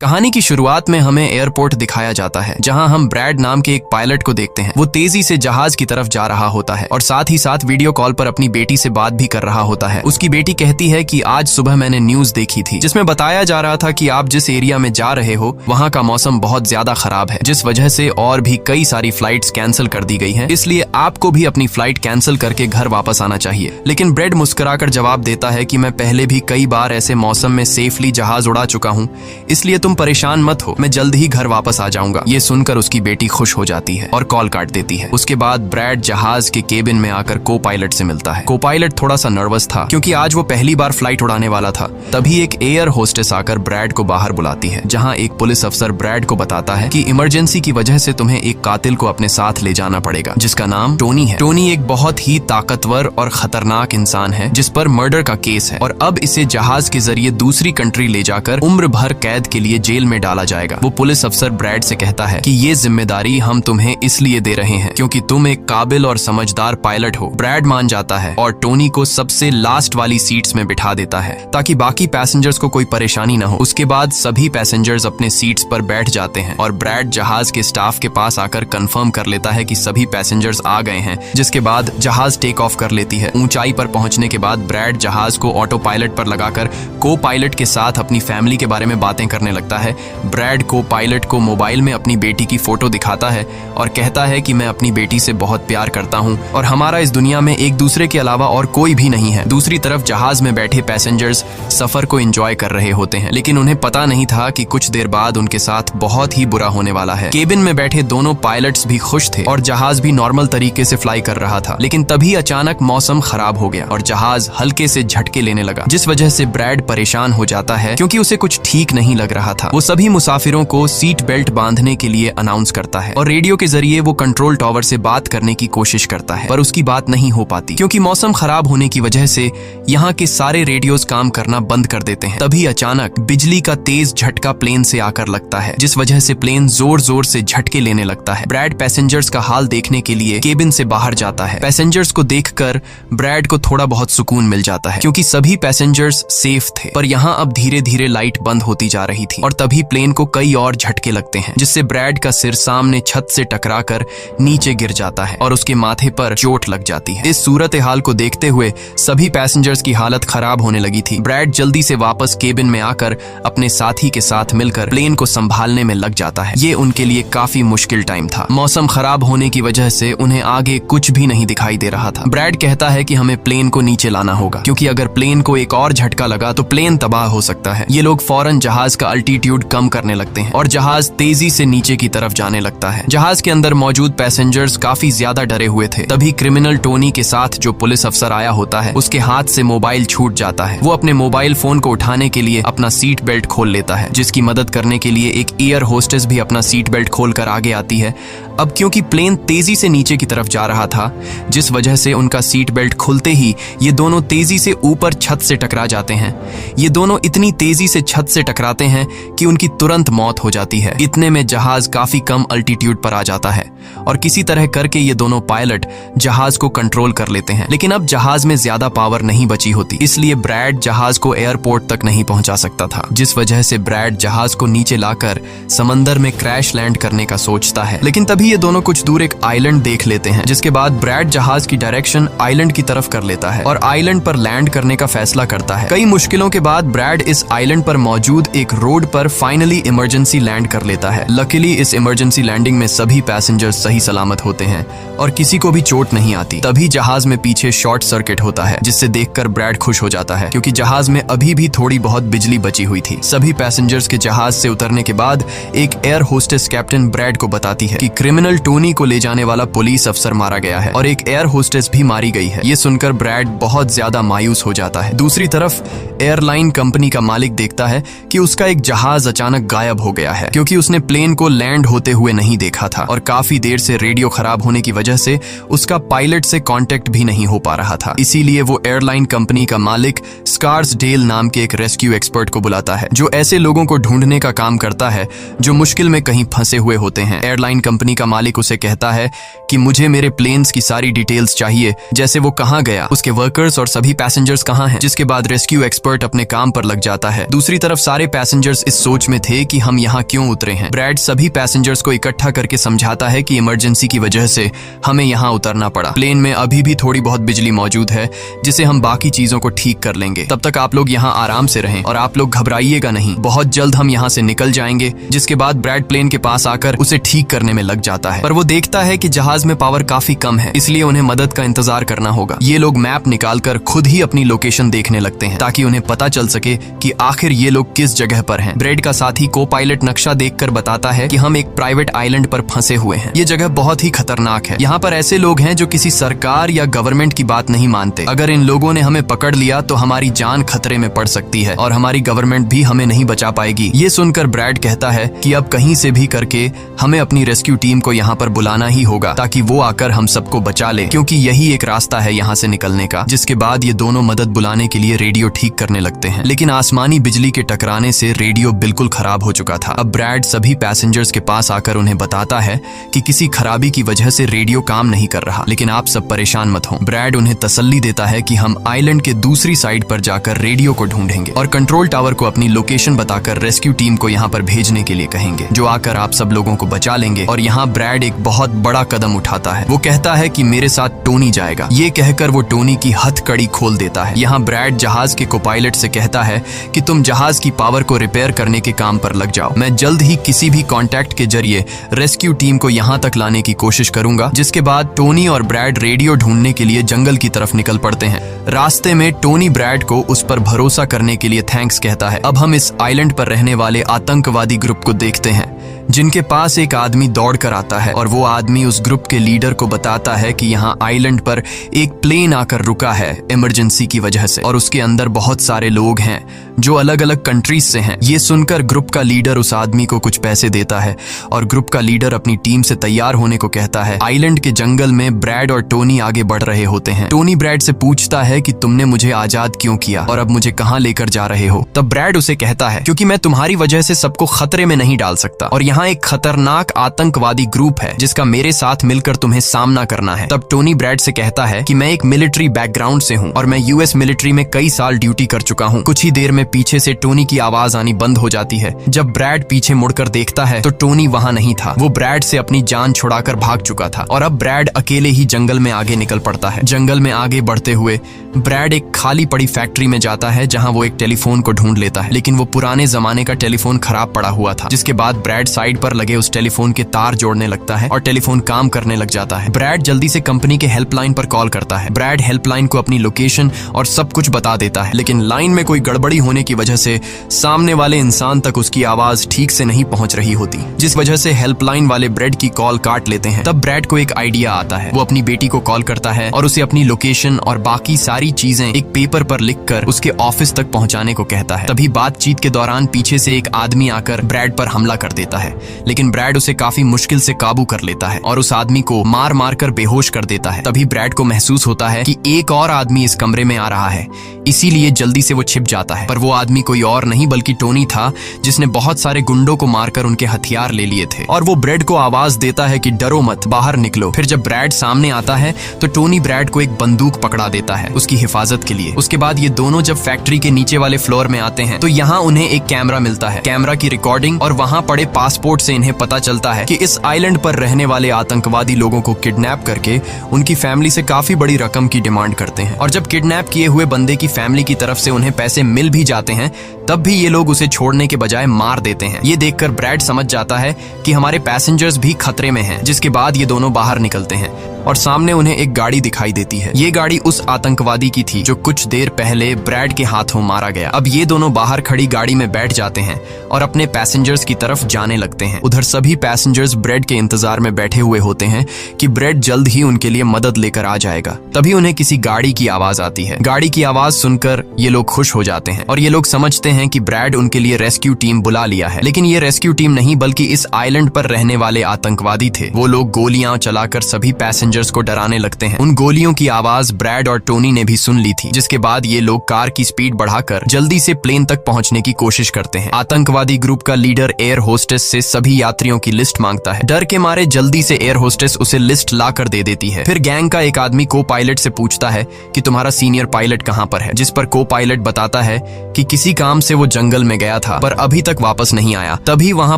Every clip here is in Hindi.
कहानी की शुरुआत में हमें एयरपोर्ट दिखाया जाता है जहां हम ब्रैड नाम के एक पायलट को देखते हैं। वो तेजी से जहाज की तरफ जा रहा होता है और साथ ही साथ वीडियो कॉल पर अपनी बेटी से बात भी कर रहा होता है। उसकी बेटी कहती है कि आज सुबह मैंने न्यूज देखी थी जिसमें बताया जा रहा था कि आप जिस एरिया में जा रहे हो वहां का मौसम बहुत ज्यादा खराब है, जिस वजह से और भी कई सारी फ्लाइट्स कैंसिल कर दी गई हैं। इसलिए आपको भी अपनी फ्लाइट कैंसिल करके घर वापस आना चाहिए। लेकिन ब्रैड मुस्कुराकर जवाब देता है कि मैं पहले भी कई बार ऐसे मौसम में सेफली जहाज उड़ा चुका हूँ, इसलिए तुम परेशान मत हो, मैं जल्द ही घर वापस आ जाऊंगा। ये सुनकर उसकी बेटी खुश हो जाती है और कॉल काट देती है। उसके बाद ब्रैड जहाज के केबिन में आकर को पायलट से मिलता है। को पायलट थोड़ा सा नर्वस था क्योंकि आज वो पहली बार फ्लाइट उड़ाने वाला था। तभी एक एयर होस्टेस आकर ब्रैड को बाहर बुलाती है, जहां एक पुलिस अफसर ब्रैड को बताता है कि इमरजेंसी की वजह से तुम्हें एक कातिल को अपने साथ ले जाना पड़ेगा जिसका नाम टोनी है। टोनी एक बहुत ही ताकतवर और खतरनाक इंसान है जिस पर मर्डर का केस है और अब इसे जहाज के जरिए दूसरी कंट्री ले जाकर उम्र भर कैद के लिए जेल में डाला जाएगा। वो पुलिस अफसर ब्रैड से कहता है कि ये जिम्मेदारी हम तुम्हें इसलिए दे रहे हैं क्योंकि तुम एक काबिल और समझदार पायलट हो। ब्रैड मान जाता है और टोनी को सबसे लास्ट वाली सीट्स में बिठा देता है ताकि बाकी पैसेंजर्स को कोई परेशानी न हो। उसके बाद सभी पैसेंजर्स अपने सीट्स पर बैठ जाते हैं और ब्रैड जहाज के स्टाफ के पास आकर कंफर्म कर लेता है कि सभी पैसेंजर्स आ गए हैं, जिसके बाद जहाज टेक ऑफ कर लेती है। ऊंचाई पर पहुंचने के बाद ब्रैड जहाज को ऑटो पायलट पर लगाकर को पायलट के साथ अपनी फैमिली के बारे में बातें करने लगता है। ब्रैड को पायलट को मोबाइल में अपनी बेटी की फोटो दिखाता है और कहता है कि मैं अपनी बेटी से बहुत प्यार करता हूं और हमारा इस दुनिया में एक दूसरे के अलावा और कोई भी नहीं है। दूसरी तरफ जहाज में बैठे पैसेंजर्स सफर को एंजॉय कर रहे होते हैं, लेकिन उन्हें पता नहीं था कि कुछ देर बाद उनके साथ बहुत ही बुरा होने वाला है। केबिन में बैठे दोनों पायलट्स भी खुश थे और जहाज भी नॉर्मल तरीके से फ्लाई कर रहा था, लेकिन तभी अचानक मौसम खराब हो गया और जहाज हल्के से झटके लेने लगा, जिस वजह से ब्रैड परेशान हो जाता है क्योंकि उसे कुछ ठीक नहीं लग रहा था। वो सभी मुसाफिरों को सीट बेल्ट बांधने के लिए अनाउंस करता है और रेडियो के जरिए वो कंट्रोल टावर से बात करने की कोशिश करता है, पर उसकी बात नहीं हो पाती क्योंकि मौसम खराब होने की वजह से यहाँ के सारे रेडियोस काम करना बंद कर देते हैं। तभी अचानक बिजली का तेज झटका प्लेन से आकर लगता है, जिस वजह से प्लेन जोर जोर से झटके लेने लगता है। ब्रैड पैसेंजर्स का हाल देखने के लिए केबिन से बाहर जाता है। पैसेंजर्स को देखकर ब्रैड को थोड़ा बहुत सुकून मिल जाता है क्योंकि सभी पैसेंजर्स सेफ थे, पर यहाँ अब धीरे धीरे लाइट बंद होती जा रही थी और तभी प्लेन को कई और झटके लगते हैं, जिससे ब्रैड का सिर सामने छत से टकराकर नीचे गिर जाता है और उसके माथे पर चोट लग जाती है। इस सूरत हाल को देखते हुए सभी पैसेंजर्स की हालत खराब होने लगी थी। ब्रैड जल्दी से वापस केबिन में आकर अपने साथी के साथ मिलकर प्लेन को संभालने में लग जाता है। ये उनके लिए काफी मुश्किल टाइम था। मौसम खराब होने की वजह से उन्हें आगे कुछ भी नहीं दिखाई दे रहा था। ब्रैड कहता है कि हमें प्लेन को नीचे लाना होगा क्योंकि अगर प्लेन को एक और झटका लगा तो प्लेन तबाह हो सकता है। ये लोग फौरन जहाज का अल्टीट्यूड कम करने लगते हैं और जहाज तेजी से नीचे की तरफ जाने लगता है। जहाज के अंदर मौजूद पैसेंजर्स काफी ज्यादा डरे हुए थे। तभी क्रिमिनल टोनी के साथ जो पुलिस अफसर आया होता है उसके हाथ से मोबाइल छूट जाता है। वो अपने मोबाइल फोन को उठाने के लिए अपना सीट बेल्ट खोल लेता है, जिसकी मदद करने के लिए एक एयर होस्टेस भी अपना सीट बेल्ट खोलकर आगे आती है। अब क्योंकि प्लेन तेजी से नीचे की तरफ जा रहा था, जिस वजह से उनका सीट बेल्ट खुलते ही ये दोनों तेजी से ऊपर छत से टकरा जाते हैं। ये दोनों इतनी तेजी से छत से टकराते हैं कि उनकी तुरंत मौत हो जाती है। इतने में जहाज काफी कम अल्टीट्यूड पर आ जाता है और किसी तरह करके ये दोनों पायलट जहाज को कंट्रोल कर लेते हैं, लेकिन अब जहाज में ज्यादा पावर नहीं बची होती, इसलिए ब्रैड जहाज को एयरपोर्ट तक नहीं पहुंचा सकता था, जिस वजह से ब्रैड जहाज को नीचे लाकर समंदर में क्रैश लैंड करने का सोचता है। लेकिन तभी ये दोनों कुछ दूर एक आइलैंड देख लेते हैं, जिसके बाद ब्रैड जहाज की डायरेक्शन आइलैंड की तरफ कर लेता है और आइलैंड पर लैंड करने का फैसला करता है। कई मुश्किलों के बाद ब्रैड इस आइलैंड पर मौजूद एक रोड पर फाइनली इमरजेंसी लैंड कर लेता है। लकीली इस इमरजेंसी लैंडिंग में सभी पैसेंजर्स सही सलामत होते हैं और किसी को भी चोट नहीं आती। तभी जहाज में पीछे शॉर्ट सर्किट होता है, जिससे देखकर ब्रैड खुश हो जाता है क्योंकि जहाज में अभी भी थोड़ी बहुत बिजली बची हुई थी। सभी पैसेंजर्स के जहाज से उतरने के बाद एक एयर होस्टेस कैप्टन ब्रैड को बताती है कि क्रिमिनल टोनी को ले जाने वाला पुलिस अफसर मारा गया है और एक एयर होस्टेस भी मारी गई है। ये सुनकर ब्रैड बहुत ज्यादा मायूस हो जाता है। दूसरी तरफ एयरलाइन कंपनी का मालिक देखता है कि उसका एक जहाज अचानक गायब हो गया है क्योंकि उसने प्लेन को लैंड होते हुए नहीं देखा था और काफी देर से रेडियो खराब होने की वजह से उसका पायलट से कांटेक्ट भी नहीं हो पा रहा था। इसीलिए वो एयरलाइन कंपनी का मालिक स्कार्सडेल नाम के एक रेस्क्यू एक्सपर्ट को बुलाता है जो ऐसे लोगों को ढूंढने का काम करता है जो मुश्किल में कहीं फंसे हुए होते हैं। एयरलाइन कंपनी का मालिक उसे कहता है कि मुझे मेरे प्लेन्स की सारी डिटेल्स चाहिए, जैसे वो कहाँ गया, उसके वर्कर्स और सभी पैसेंजर्स कहाँ हैं। जिसके बाद रेस्क्यू एक्सपर्ट अपने काम पर लग जाता है। दूसरी तरफ सारे पैसेंजर्स इस सोच में थे कि हम यहाँ क्यों उतरे हैं। ब्रैड सभी पैसेंजर्स को इकट्ठा करके समझाता है कि इमरजेंसी की वजह से हमें यहाँ उतरना पड़ा। प्लेन में अभी भी थोड़ी बहुत बिजली मौजूद है जिसे हम बाकी चीजों को ठीक कर लेंगे। तब तक आप लोग यहाँ आराम से रहें और आप लोग घबराइएगा नहीं, बहुत जल्द हम यहाँ से निकल जाएंगे। जिसके बाद ब्रैड प्लेन के पास आकर उसे ठीक करने में लग जाता है, पर वो देखता है कि जहाज में पावर काफी कम है, इसलिए उन्हें मदद का इंतजार करना होगा। ये लोग मैप निकालकर खुद ही अपनी लोकेशन देखने लगते हैं ताकि उन्हें पता चल सके कि आखिर ये लोग किस जगह पर हैं। ब्रैड का साथी को पायलट नक्शा देखकर बताता है कि हम एक प्राइवेट आइलैंड पर फंसे हुए हैं। ये जगह बहुत ही खतरनाक है। यहाँ पर ऐसे लोग हैं जो किसी सरकार या गवर्नमेंट की बात नहीं मानते। अगर इन लोगों ने हमें पकड़ लिया तो हमारी जान खतरे में पड़ सकती है और हमारी गवर्नमेंट भी हमें नहीं बचा पाएगी। ये सुनकर ब्रैड कहता है कि अब कहीं से भी करके हमें अपनी रेस्क्यू टीम को यहाँ पर बुलाना ही होगा ताकि वो आकर हम सबको बचा ले, क्योंकि यही एक रास्ता है यहाँ से निकलने का। जिसके बाद ये दोनों मदद बुलाने के लिए रेडियो ठीक करने लगते हैं, लेकिन आसमानी बिजली के टकराने से रेडियो बिल्कुल खराब हो चुका था। अब ब्रैड सभी पैसेंजर्स के पास आकर उन्हें बताता है कि किसी खराबी की वजह से रेडियो काम नहीं कर रहा, लेकिन आप सब परेशान मत हो। ब्रैड उन्हें तसल्ली देता है कि हम आइलैंड के दूसरी साइड पर जाकर रेडियो को ढूंढेंगे और कंट्रोल टावर को अपनी लोकेशन बताकर रेस्क्यू टीम को यहाँ पर भेजने के लिए कहेंगे, जो आकर आप सब लोगों को बचा लेंगे। और यहाँ ब्रैड एक बहुत बड़ा कदम उठाता है। वो कहता है कि मेरे साथ टोनी जाएगा। ये कहकर वो टोनी की हथकड़ी खोल देता है। यहाँ ब्रैड जहाज के कोपायलट से कहता है कि तुम जहाज की पावर को रिपेयर करने के काम पर लग जाओ। मैं जल्द ही किसी भी कॉन्टैक्ट के जरिए रेस्क्यू टीम को यहाँ तक लाने की कोशिश करूंगा। जिसके बाद टोनी और ब्रैड रेडियो ढूंढने के लिए जंगल की तरफ निकल पड़ते हैं। रास्ते में टोनी ब्रैड को उस पर भरोसा करने के लिए थैंक्स कहता है। अब हम इस आइलैंड पर रहने वाले आतंकवादी ग्रुप को देखते हैं, जिनके पास एक आदमी दौड़ कर आता है और वो आदमी उस ग्रुप के लीडर को बताता है कि यहाँ आइलैंड पर एक प्लेन आकर रुका है इमरजेंसी की वजह से और उसके अंदर बहुत सारे लोग हैं जो अलग अलग कंट्रीज से हैं। ये सुनकर ग्रुप का लीडर उस आदमी को कुछ पैसे देता है और ग्रुप का लीडर अपनी टीम से तैयार होने को कहता है। आइलैंड के जंगल में ब्रैड और टोनी आगे बढ़ रहे होते हैं। टोनी ब्रैड से पूछता है कि तुमने मुझे आजाद क्यों किया और अब मुझे कहाँ लेकर जा रहे हो। तब ब्रैड उसे कहता है क्योंकि मैं तुम्हारी वजह से सबको खतरे में नहीं डाल सकता और यहाँ एक खतरनाक आतंकवादी ग्रुप है जिसका मेरे साथ मिलकर तुम्हें सामना करना है। तब टोनी ब्रैड से कहता है कि मैं एक मिलिट्री बैकग्राउंड से हूँ और मैं यूएस मिलिट्री में कई साल ड्यूटी कर चुका हूँ। कुछ ही देर में पीछे से टोनी की आवाज आनी बंद हो जाती है। जब ब्रैड पीछे मुड़कर देखता है तो टोनी वहाँ नहीं था। वो ब्रैड से अपनी जान छुड़ाकर भाग चुका था और अब ब्रैड अकेले ही जंगल में आगे निकल पड़ता है। जंगल में आगे बढ़ते हुए ब्रैड एक खाली पड़ी फैक्ट्री में जाता है जहाँ वो एक टेलीफोन को ढूंढ लेता है, लेकिन वो पुराने जमाने का टेलीफोन खराब पड़ा हुआ था। जिसके बाद ब्रैड साइड पर लगे उस टेलीफोन के तार जोड़ने लगता है और टेलीफोन काम करने लग जाता है। ब्रैड जल्दी से कंपनी के हेल्पलाइन पर कॉल करता है। ब्रैड हेल्पलाइन को अपनी लोकेशन और सब कुछ बता देता है, लेकिन लाइन में कोई गड़बड़ी होने की वजह से सामने वाले इंसान तक उसकी आवाज ठीक से नहीं पहुंच रही होती, जिस वजह से हेल्पलाइन वाले ब्रैड की कॉल काट लेते हैं। तब ब्रैड को एक आइडिया आता है। वो अपनी बेटी को कॉल करता है और उसे अपनी लोकेशन और बाकी सारी चीजें एक पेपर पर लिखकर उसके ऑफिस तक पहुंचाने को कहता है। तभी बातचीत के दौरान पीछे से एक आदमी आकर ब्रैड पर हमला कर देता है, लेकिन ब्रैड उसे काफी मुश्किल से काबू कर लेता है और उस आदमी को मार मार कर बेहोश कर देता है। तभी ब्रैड को महसूस होता है कि एक और आदमी इस कमरे में आ रहा है, इसीलिए जल्दी से वो छिप जाता है। पर वो आदमी कोई और नहीं बल्कि टोनी था, जिसने बहुत सारे गुंडों को मारकर उनके हथियार ले लिए थे। और वो ब्रैड को आवाज देता है कि डरो मत, बाहर निकलो। फिर जब ब्रैड सामने आता है तो टोनी ब्रैड को एक बंदूक पकड़ा देता है उसकी हिफाजत के लिए। उसके बाद ये दोनों जब फैक्ट्री के नीचे वाले फ्लोर में आते हैं तो यहाँ उन्हें एक कैमरा मिलता है, कैमरा की रिकॉर्डिंग और वहाँ पड़े पासपोर्ट से इन्हें पता चलता है कि इस आइलैंड पर रहने वाले आतंकवादी लोगों को किडनैप करके उनकी फैमिली से काफी बड़ी रकम की डिमांड करते हैं। और जब किडनैप किए हुए बंदे की फैमिली की तरफ से उन्हें पैसे मिल भी जाते हैं तब भी ये लोग उसे छोड़ने के बजाय मार देते हैं। ये देखकर ब्रैड समझ जाता है कि हमारे पैसेंजर्स भी खतरे में हैं। जिसके बाद ये दोनों बाहर निकलते हैं और सामने उन्हें एक गाड़ी दिखाई देती है। ये गाड़ी उस आतंकवादी की थी जो कुछ देर पहले ब्रैड के हाथों मारा गया। अब ये दोनों बाहर खड़ी गाड़ी में बैठ जाते हैं और अपने पैसेंजर्स की तरफ जाने लगते हैं। उधर सभी पैसेंजर्स ब्रैड के इंतजार में बैठे हुए होते हैं कि ब्रैड जल्द ही उनके लिए मदद लेकर आ जाएगा। तभी उन्हें किसी गाड़ी की आवाज आती है। गाड़ी की आवाज सुनकर ये लोग खुश हो जाते हैं और ये लोग समझते हैं कि ब्रैड उनके लिए रेस्क्यू टीम बुला लिया है। लेकिन ये रेस्क्यू टीम नहीं बल्कि इस आइलैंड पर रहने वाले आतंकवादी थे। वो लोग गोलियां चलाकर सभी पैसेंजर्स पैसेंजर्स को डराने लगते हैं। उन गोलियों की आवाज ब्रैड और टोनी ने भी सुन ली थी, जिसके बाद ये लोग कार की स्पीड बढ़ाकर जल्दी से प्लेन तक पहुंचने की कोशिश करते हैं। आतंकवादी ग्रुप का लीडर एयर होस्टेस से सभी यात्रियों की लिस्ट मांगता है। डर के मारे जल्दी से एयर होस्टेस उसे लिस्ट ला कर दे देती है। फिर गैंग का एक आदमी को पायलट से पूछता है कि तुम्हारा सीनियर पायलट कहाँ पर है, जिस पर को पायलट बताता है कि किसी काम से वो जंगल में गया था पर अभी तक वापस नहीं आया। तभी वहाँ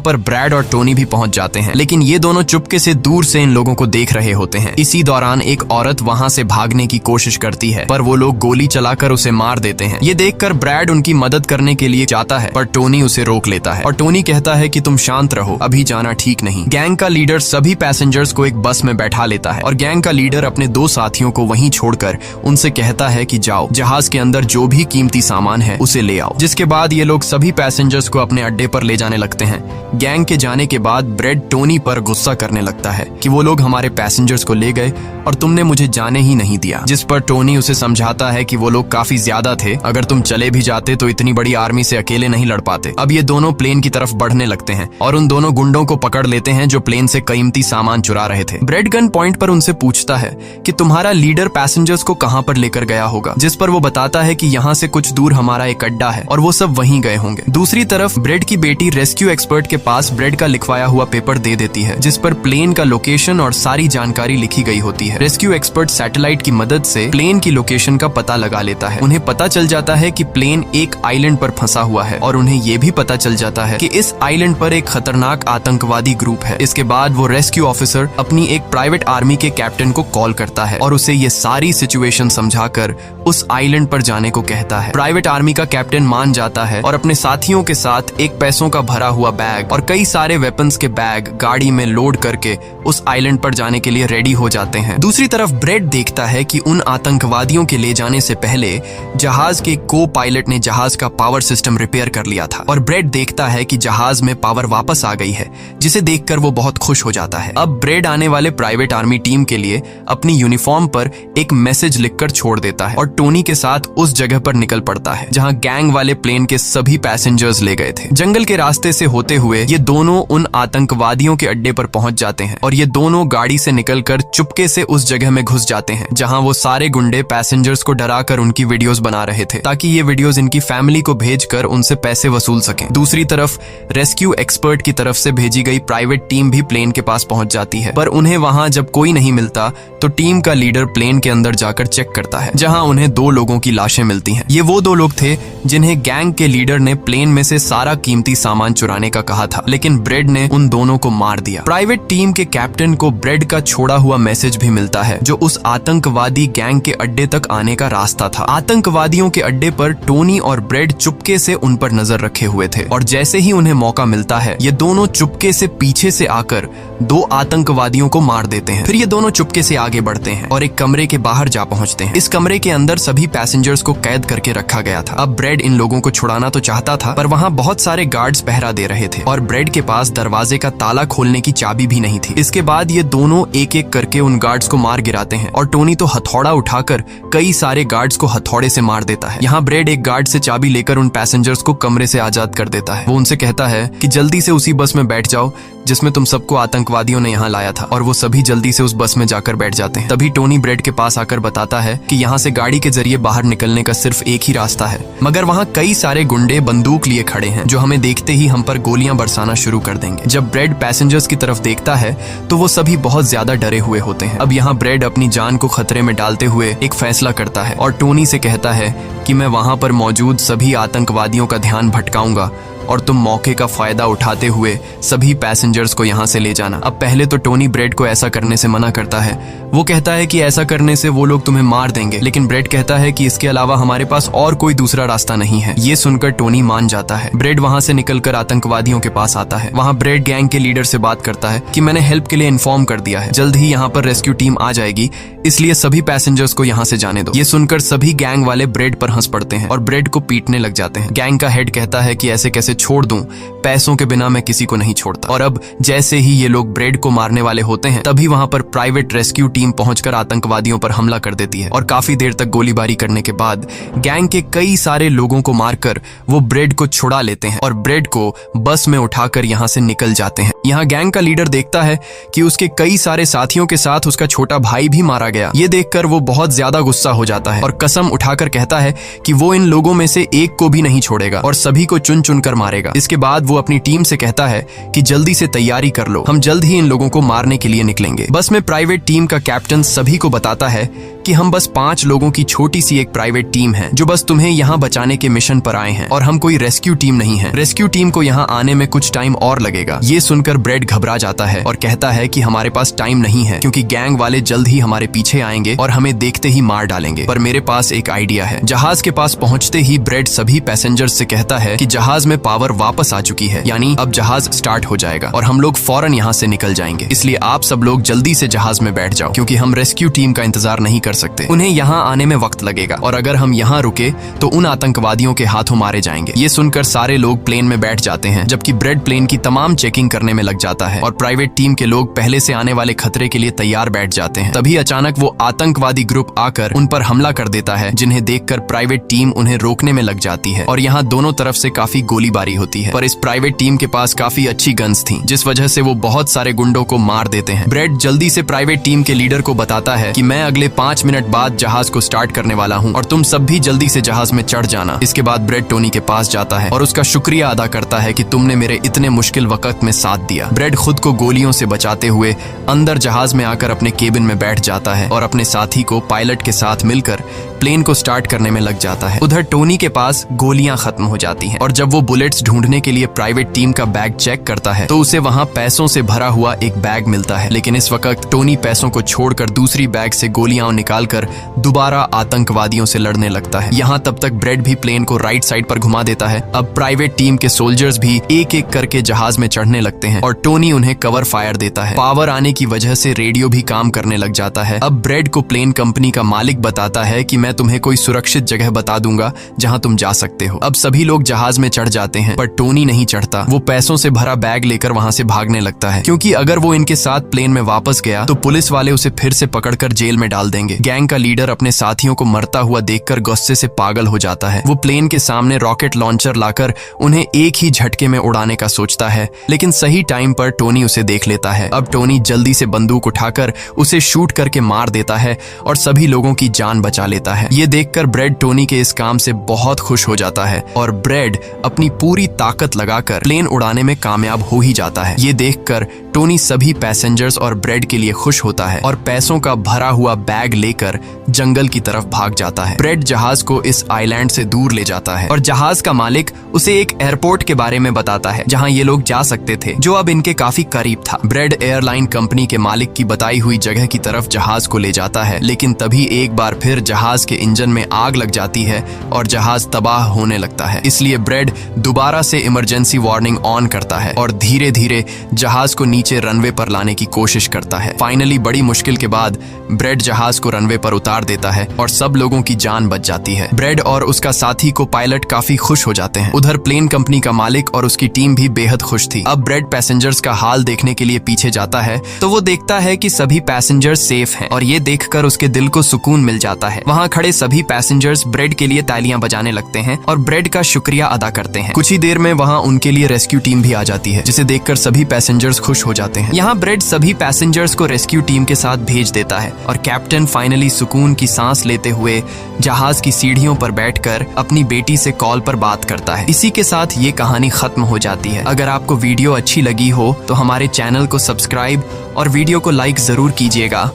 पर ब्रैड और टोनी भी पहुंच जाते हैं, लेकिन ये दोनों चुपके से दूर से इन लोगों को देख रहे होते हैं। इसी दौरान एक औरत वहाँ से भागने की कोशिश करती है, पर वो लोग गोली चलाकर उसे मार देते हैं। ये देखकर ब्रैड उनकी मदद करने के लिए जाता है, पर टोनी उसे रोक लेता है और टोनी कहता है कि तुम शांत रहो, अभी जाना ठीक नहीं। गैंग का लीडर सभी पैसेंजर्स को एक बस में बैठा लेता है और गैंग का लीडर अपने 2 साथियों को वहीं छोड़कर उनसे कहता है कि जाओ, जहाज के अंदर जो भी कीमती सामान है उसे ले आओ। जिसके बाद ये लोग सभी पैसेंजर्स को अपने अड्डे पर ले जाने लगते हैं। गैंग के जाने के बाद ब्रेड टोनी पर गुस्सा करने लगता है कि वो लोग हमारे पैसेंजर्स को ले गए और तुमने मुझे जाने ही नहीं दिया। जिस पर टोनी उसे समझाता है कि वो लोग काफी ज्यादा थे, अगर तुम चले भी जाते तो इतनी बड़ी आर्मी से अकेले नहीं लड़ पाते। अब ये दोनों प्लेन की तरफ बढ़ने लगते हैं और उन दोनों गुंडों को पकड़ लेते हैं जो प्लेन से कीमती सामान चुरा रहे थे। ब्रेड गन पॉइंट पर उनसे पूछता है कि तुम्हारा लीडर पैसेंजर्स को कहां पर लेकर गया होगा, जिस पर वो बताता है कि यहाँ से कुछ दूर हमारा एक अड्डा है और वो सब वहीं गए होंगे। दूसरी तरफ ब्रेड की बेटी रेस्क्यू एक्सपर्ट के पास ब्रेड का लिखवाया हुआ पेपर दे देती है, जिस पर प्लेन का लोकेशन और सारी जानकारी लिखी गई होती है। रेस्क्यू एक्सपर्ट सैटेलाइट की मदद से प्लेन की लोकेशन का पता लगा लेता है। उन्हें पता चल जाता है कि प्लेन एक आइलैंड पर फंसा हुआ है और उन्हें ये भी पता चल जाता है कि इस आइलैंड पर एक खतरनाक आतंकवादी ग्रुप है। इसके बाद वो रेस्क्यू ऑफिसर अपनी एक प्राइवेट आर्मी के कैप्टन को कॉल करता है और उसे ये सारी सिचुएशन समझाकर उस आइलैंड पर जाने को कहता है। प्राइवेट आर्मी का कैप्टन मान जाता है और अपने साथियों के साथ एक पैसों का भरा हुआ बैग और कई सारे वेपन्स के बैग गाड़ी में लोड करके उस आइलैंड पर जाने के लिए रेडी हो जाते हैं। दूसरी तरफ ब्रेड देखता है कि उन आतंकवादियों के ले जाने से पहले जहाज के को पायलट ने जहाज का पावर सिस्टम रिपेयर कर लिया था और ब्रेड देखता है कि जहाज में पावर वापस आ गई है, जिसे देखकर वो बहुत खुश हो जाता है। अब ब्रेड आने वाले प्राइवेट आर्मी टीम के लिए अपनी यूनिफॉर्म पर एक मैसेज लिखकर छोड़ देता है और टोनी के साथ उस जगह पर निकल पड़ता है जहां गैंग वाले प्लेन के सभी पैसेंजर्स ले गए थे। जंगल के रास्ते से होते हुए ये दोनों उन आतंकवादियों के अड्डे पर पहुंच जाते हैं और ये दोनों गाड़ी से निकलकर चुपके से उस जगह में घुस जाते हैं जहां वो सारे गुंडे पैसेंजर्स को डराकर उनकी वीडियोस बना रहे थे ताकि ये वीडियोस इनकी फैमिली को भेजकर उनसे पैसे वसूल सकें। दूसरी तरफ रेस्क्यू एक्सपर्ट की तरफ से भेजी गई प्राइवेट टीम भी प्लेन के पास पहुंच जाती है, पर उन्हें वहां जब कोई नहीं मिलता तो टीम का लीडर प्लेन के अंदर जाकर चेक करता है जहां उन्हें 2 लोगों की लाशें मिलती हैं। ये वो 2 लोग थे जिन्हें गैंग के लीडर ने प्लेन में से सारा कीमती सामान चुराने का कहा था, लेकिन ब्रेड ने उन दोनों को मार दिया। प्राइवेट टीम के कैप्टन को ब्रेड का छोड़ा हुआ मैसेज भी मिलता है जो उस आतंकवादी गैंग के अड्डे तक आने का रास्ता था। आतंकवादियों के अड्डे पर टोनी और ब्रेड चुपके से उन पर नजर रखे हुए थे और जैसे ही उन्हें मौका मिलता है ये दोनों चुपके से पीछे से आकर 2 आतंकवादियों को मार देते हैं। फिर ये दोनों चुपके से आगे बढ़ते हैं और एक कमरे के बाहर जा पहुंचते हैं। इस कमरे के अंदर सभी पैसेंजर्स को कैद करके रखा गया था। अब ब्रेड इन लोगों को छुड़ाना तो चाहता था, पर वहाँ बहुत सारे गार्ड्स पहरा दे रहे थे और ब्रेड के पास दरवाजे का ताला खोलने की चाबी भी नहीं थी। इसके बाद ये दोनों एक एक करके उन गार्ड्स को मार गिराते हैं और टोनी तो हथौड़ा उठाकर कई सारे गार्ड्स को हथौड़े से मार देता है। यहाँ ब्रेड एक गार्ड से चाबी लेकर उन पैसेंजर्स को कमरे से आजाद कर देता है। वो उनसे कहता है कि जल्दी से उसी बस में बैठ जाओ जिसमें तुम सबको आतंकवादियों ने यहाँ लाया था, और वो सभी जल्दी से उस बस में जाकर बैठ जाते हैं। तभी टोनी ब्रेड के पास आकर बताता है कि यहाँ से गाड़ी के जरिए बाहर निकलने का सिर्फ एक ही रास्ता है, मगर वहाँ कई सारे गुंडे बंदूक लिए खड़े हैं जो हमें देखते ही हम पर गोलियां बरसाना शुरू कर देंगे। जब ब्रेड पैसेंजर्स की तरफ देखता है तो वो सभी बहुत ज्यादा डरे हुए होते हैं। अब यहाँ ब्रेड अपनी जान को खतरे में डालते हुए एक फैसला करता है और टोनी से कहता है कि मैं वहाँ पर मौजूद सभी आतंकवादियों का ध्यान भटकाऊंगा और तुम मौके का फायदा उठाते हुए सभी पैसेंजर्स को यहाँ से ले जाना। अब पहले तो टोनी ब्रेड को ऐसा करने से मना करता है। वो कहता है कि ऐसा करने से वो लोग तुम्हें मार देंगे, लेकिन ब्रेड कहता है कि इसके अलावा हमारे पास और कोई दूसरा रास्ता नहीं है। ये सुनकर टोनी मान जाता है। ब्रेड वहाँ से निकलकर आतंकवादियों के पास आता है। वहाँ ब्रेड गैंग के लीडर से बात करता है कि मैंने हेल्प के लिए इन्फॉर्म कर दिया है, जल्द ही यहाँ पर रेस्क्यू टीम आ जाएगी, इसलिए सभी पैसेंजर्स को यहाँ से जाने दो। ये सुनकर सभी गैंग वाले ब्रेड पर हंस पड़ते हैं और ब्रेड को पीटने लग जाते हैं। गैंग का हेड कहता है कि ऐसे कैसे इसे छोड़ दूं, पैसों के बिना मैं किसी को नहीं छोड़ता। और अब जैसे ही ये लोग ब्रेड को मारने वाले होते हैं, तभी वहां पर प्राइवेट रेस्क्यू टीम पहुंचकर आतंकवादियों पर हमला कर देती है और काफी देर तक गोलीबारी करने के बाद गैंग के कई सारे लोगों को मारकर वो ब्रेड को छुड़ा लेते हैं और ब्रेड को बस में उठाकर यहाँ से निकल जाते हैं। यहाँ गैंग का लीडर देखता है कि उसके कई सारे साथियों के साथ उसका छोटा भाई भी मारा गया। ये देखकर वो बहुत ज्यादा गुस्सा हो जाता है और कसम उठाकर कहता है कि वो इन लोगों में से एक को भी नहीं छोड़ेगा और सभी को चुन चुन कर मारेगा। इसके बाद वो अपनी टीम से कहता है कि जल्दी से तैयारी कर लो, हम जल्द ही इन लोगों को मारने के लिए निकलेंगे। बस में प्राइवेट टीम का कैप्टन सभी को बताता है कि हम बस 5 लोगों की छोटी सी एक प्राइवेट टीम है जो बस तुम्हें यहाँ बचाने के मिशन पर आए हैं और हम कोई रेस्क्यू टीम नहीं है। रेस्क्यू टीम को यहाँ आने में कुछ टाइम और लगेगा। ये सुनकर ब्रेड घबरा जाता है और कहता है कि हमारे पास टाइम नहीं है क्योंकि गैंग वाले जल्द ही हमारे पीछे आएंगे और हमें देखते ही मार डालेंगे। पर मेरे पास एक आइडिया है। जहाज के पास पहुंचते ही ब्रेड सभी पैसेंजर्स से कहता है कि जहाज में पावर वापस आ चुकी है, यानी अब जहाज स्टार्ट हो जाएगा और हम लोग फौरन यहाँ से निकल जाएंगे। इसलिए आप सब लोग जल्दी से जहाज में बैठ जाओ क्योंकि हम रेस्क्यू टीम का इंतजार नहीं कर सकते। उन्हें यहाँ आने में वक्त लगेगा और अगर हम यहाँ रुके तो उन आतंकवादियों के हाथों मारे जाएंगे। ये सुनकर सारे लोग प्लेन में बैठ जाते हैं जबकि ब्रेड प्लेन की तमाम चेकिंग करने में लग जाता है और प्राइवेट टीम के लोग पहले से आने वाले खतरे के लिए तैयार बैठ जाते हैं। तभी अचानक वो आतंकवादी ग्रुप आकर उन पर हमला कर देता है, जिन्हें देखकर प्राइवेट टीम उन्हें रोकने में लग जाती है और यहाँ दोनों तरफ से काफी गोलीबारी होती है। पर इस प्राइवेट टीम के पास काफी अच्छी गन्स थी, जिस वजह से वो बहुत सारे गुंडों को मार देते हैं। ब्रेड जल्दी से प्राइवेट टीम के लीडर को बताता है कि मैं अगले 5 मिनट बाद जहाज को स्टार्ट करने वाला हूँ और तुम सब भी जल्दी से जहाज में चढ़ जाना। इसके बाद ब्रेड टोनी के पास जाता है और उसका शुक्रिया अदा करता है कि तुमने मेरे इतने मुश्किल वक्त में साथ दिया। ब्रेड खुद को गोलियों से बचाते हुए अंदर जहाज में आकर अपने केबिन में बैठ जाता है और अपने साथी को पायलट के साथ मिलकर प्लेन को स्टार्ट करने में लग जाता है। उधर टोनी के पास गोलियां खत्म हो जाती हैं और जब वो बुलेट्स ढूंढने के लिए प्राइवेट टीम का बैग चेक करता है तो उसे वहां पैसों से भरा हुआ एक बैग मिलता है। लेकिन इस वक्त टोनी पैसों को छोड़कर दूसरी बैग से गोलियां निकालकर दोबारा आतंकवादियों से लड़ने लगता है। यहाँ तब तक ब्रेड भी प्लेन को राइट साइड पर घुमा देता है। अब प्राइवेट टीम के सोल्जर्स भी एक एक करके जहाज में चढ़ने लगते हैं और टोनी उन्हें कवर फायर देता है। पावर आने की वजह से रेडियो भी काम करने लग जाता है। अब ब्रेड को प्लेन कंपनी का मालिक बताता है कि मैं तुम्हें कोई सुरक्षित जगह बता दूंगा जहां तुम जा सकते हो। अब सभी लोग जहाज में चढ़ जाते हैं पर टोनी नहीं चढ़ता। वो पैसों से भरा बैग लेकर वहां से भागने लगता है क्योंकि अगर वो इनके साथ प्लेन में वापस गया तो पुलिस वाले उसे फिर से पकड़कर जेल में डाल देंगे। गैंग का लीडर अपने साथियों को मरता हुआ देखकर गुस्से से पागल हो जाता है। वो प्लेन के सामने रॉकेट लॉन्चर लाकर उन्हें एक ही झटके में उड़ाने का सोचता है, लेकिन सही टाइम पर टोनी उसे देख लेता है। अब टोनी जल्दी से बंदूक उठाकर उसे शूट करके मार देता है और सभी लोगों की जान बचा लेता है। ये देखकर ब्रेड टोनी के इस काम से बहुत खुश हो जाता है और ब्रेड अपनी पूरी ताकत लगाकर प्लेन उड़ाने में कामयाब हो ही जाता है। ये देखकर टोनी सभी पैसेंजर्स और ब्रेड के लिए खुश होता है और पैसों का भरा हुआ बैग लेकर जंगल की तरफ भाग जाता है। ब्रेड जहाज को इस आइलैंड से दूर ले जाता है और जहाज का मालिक उसे एक एयरपोर्ट के बारे में बताता है जहां ये लोग जा सकते थे, जो अब इनके काफी करीब था। ब्रेड एयरलाइन कंपनी के मालिक की बताई हुई जगह की तरफ जहाज को ले जाता है, लेकिन तभी एक बार फिर जहाज के इंजन में आग लग जाती है और जहाज तबाह होने लगता है। इसलिए ब्रेड दोबारा से इमरजेंसी वार्निंग ऑन करता है और धीरे धीरे जहाज को नीचे रनवे पर लाने की कोशिश करता है। फाइनली बड़ी मुश्किल के बाद ब्रेड जहाज को रनवे पर उतार देता है और सब लोगों की जान बच जाती है। ब्रेड और उसका साथी को पायलट काफी खुश हो जाते हैं। उधर प्लेन कंपनी का मालिक और उसकी टीम भी बेहद खुश थी। अब ब्रेड पैसेंजर्स का हाल देखने के लिए पीछे जाता है तो वो देखता है कि सभी पैसेंजर्स सेफ हैं और ये देखकर उसके दिल को सुकून मिल जाता है। वहाँ खड़े सभी पैसेंजर्स ब्रेड के लिए तालियां बजाने लगते हैं और ब्रेड का शुक्रिया अदा करते हैं। कुछ ही देर में वहाँ उनके लिए रेस्क्यू टीम भी आ जाती है, जिसे देखकर सभी पैसेंजर्स खुश हो जाते हैं। यहाँ ब्रेड सभी पैसेंजर्स को रेस्क्यू टीम के साथ भेज देता है और कैप्टन फाइनली सुकून की सांस लेते हुए जहाज की सीढ़ियों पर बैठकर अपनी बेटी से कॉल पर बात करता है। इसी के साथ ये कहानी खत्म हो जाती है। अगर आपको वीडियो अच्छी लगी हो तो हमारे चैनल को सब्सक्राइब और वीडियो को लाइक जरूर कीजिएगा।